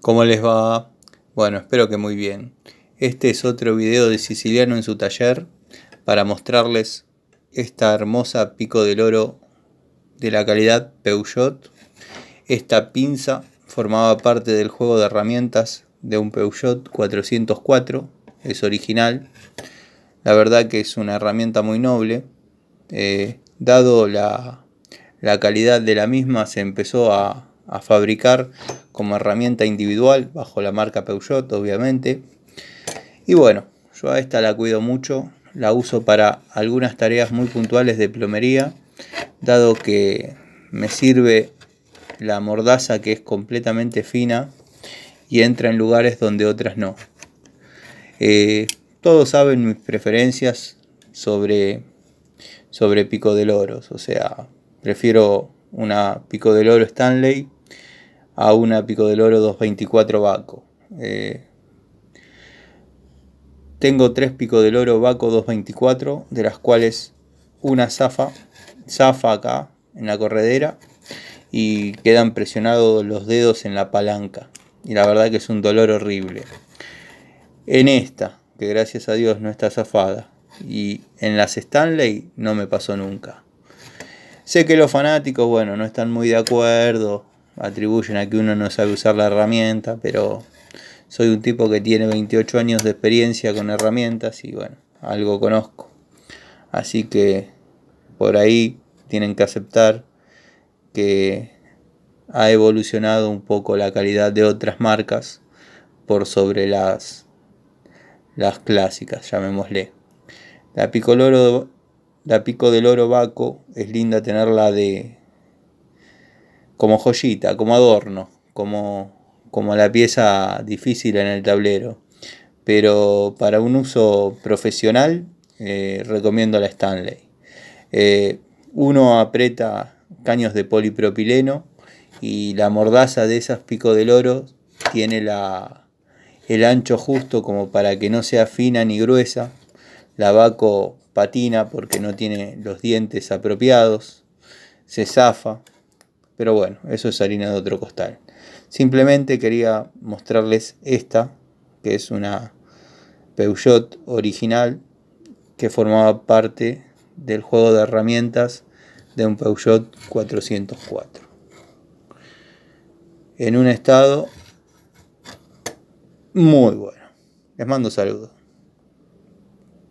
¿Cómo les va? Bueno, espero que muy bien. Este es otro video de Siciliano en su taller para mostrarles esta hermosa pico del oro de la calidad Peugeot. Esta pinza formaba parte del juego de herramientas de un Peugeot 404, es original. La verdad que es una herramienta muy noble. Dado la calidad de la misma, se empezó a fabricar como herramienta individual bajo la marca Peugeot, obviamente. Y bueno, yo a esta la cuido mucho, la uso para algunas tareas muy puntuales de plomería, dado que me sirve la mordaza, que es completamente fina y entra en lugares donde otras no. Todos saben mis preferencias sobre pico del oro, o sea, prefiero una pico del oro Stanley a una pico del oro 224 Baco. Tengo 3 pico del oro Baco 224, de las cuales una zafa acá en la corredera y quedan presionados los dedos en la palanca. Y la verdad que es un dolor horrible. En esta, que gracias a Dios no está zafada, y en las Stanley no me pasó nunca. Sé que los fanáticos, bueno, no están muy de acuerdo, atribuyen a que uno no sabe usar la herramienta, pero soy un tipo que tiene 28 años de experiencia con herramientas y bueno, algo conozco. Así que por ahí tienen que aceptar que ha evolucionado un poco la calidad de otras marcas por sobre las clásicas, llamémosle. La pico del oro Baco es linda tenerla como joyita, como adorno, como la pieza difícil en el tablero. Pero para un uso profesional recomiendo la Stanley. Uno aprieta caños de polipropileno y la mordaza de esas pico del oro tiene el ancho justo como para que no sea fina ni gruesa. La Baco patina porque no tiene los dientes apropiados, se zafa, pero bueno, eso es harina de otro costal. Simplemente quería mostrarles esta, que es una Peugeot original que formaba parte del juego de herramientas de un Peugeot 404. En un estado muy bueno. Les mando saludos.